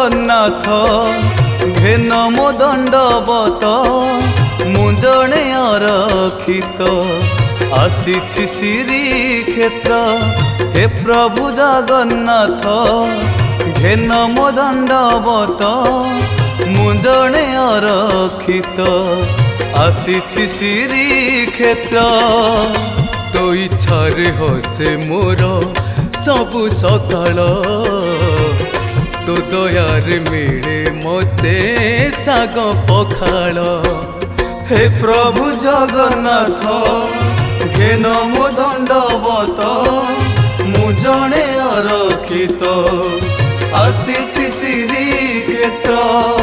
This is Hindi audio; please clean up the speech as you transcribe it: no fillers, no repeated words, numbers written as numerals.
जगन्नाथ घेन मो दंडवत मु जणे अरक्षित आसीछि श्रीक्षेत्र हे प्रभु जगन्नाथ घेन मो दंडवत मु जणे अरक्षित आसीछि श्रीक्षेत्र तो इच्छारे हसे मोर सबु सकाळ तो दयार मिले मते साग पखाळ हे प्रभु जगन्नाथ घेन मो दंडवत मु जणे अरक्षित आसीछि श्रीक्षेत्र।